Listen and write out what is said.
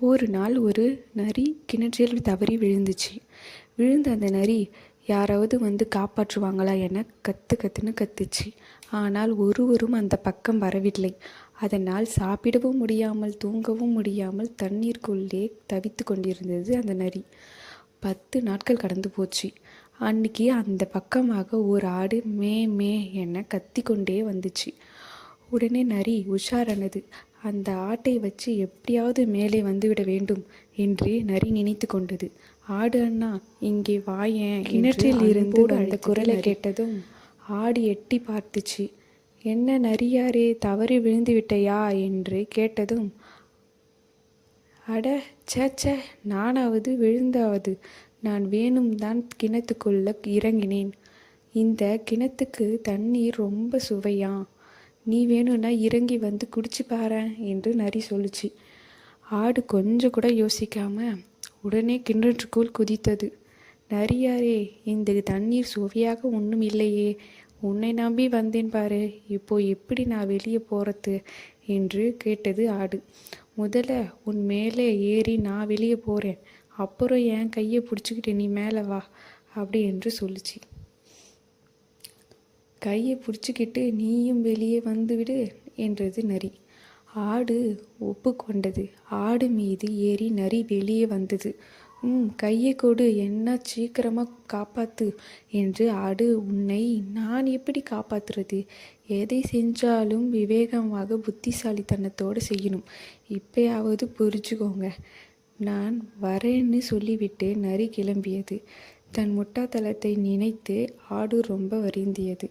ஒரு நாள் ஒரு நரி கிணற்றில் தவறி விழுந்துச்சு. விழுந்த அந்த நரி யாராவது வந்து காப்பாற்றுவாங்களா என கத்துன்னு கத்துச்சு. ஆனால் ஒருவரும் அந்த பக்கம் வரவில்லை. அதனால் சாப்பிடவும் முடியாமல் தூங்கவும் முடியாமல் தண்ணீருக்குள்ளே தவித்து கொண்டிருந்தது அந்த நரி. 10 நாட்கள் கடந்து போச்சு. அன்னைக்கு அந்த பக்கமாக ஒரு ஆடு மே மே என கத்திக்கொண்டே வந்துச்சு. உடனே நரி உஷாரானது. அந்த ஆட்டை வச்சு எப்படியாவது மேலே வந்துவிட வேண்டும் என்று நரி நினைத்து கொண்டது. ஆடு அண்ணா, இங்கே வாயேன். கிணற்றில் இருந்து அந்த குரலை கேட்டதும் ஆடு எட்டி பார்த்துச்சு. என்ன நரியாரே, தவறி விழுந்து விட்டையா என்று கேட்டதும், அட சேச்ச, நானாவது விழுந்தாவது, நான் வேணும் தான் கிணத்துக்குள்ள இறங்கினேன். இந்த கிணத்துக்கு தண்ணீர் ரொம்ப சுவையா, நீ வேணும்னா இறங்கி வந்து குடிச்சு பாரேன் என்று நரி சொல்லுச்சு. ஆடு கொஞ்சம் கூட யோசிக்காம உடனே கிணற்றுக்குள் குதித்தது. நரியாரே, இந்த தண்ணீர் சுவையாக ஒன்றும் இல்லையே, உன்னை நம்பி வந்தேன் பாரு, இப்போ எப்படி நான் வெளியே போறது என்று கேட்டது ஆடு. முதல்ல உன் மேலே ஏறி நான் வெளியே போகிறேன், அப்புறம் என் கையை பிடிச்சிக்கிட்டு நீ மேலே வா அப்படி என்று சொல்லிச்சு. கையை பிடிச்சிக்கிட்டு நீயும் வெளியே வந்துவிடு என்றது நரி. ஆடு ஒப்புக்கொண்டது. ஆடு மீது ஏறி நரி வெளியே வந்தது. கையை கொடு, என்ன சீக்கிரமாக காப்பாத்து என்று ஆடு. உன்னை நான் எப்படி காப்பாத்துறது? எதை செஞ்சாலும் விவேகமாக புத்திசாலித்தனத்தோடு செய்யணும். இப்பயாவது புரிஞ்சுக்கோங்க. நான் வரேன்னு சொல்லிவிட்டு நரி கிளம்பியது. தன் முட்டாத்தனத்தை நினைத்து ஆடு ரொம்ப வருந்தியது.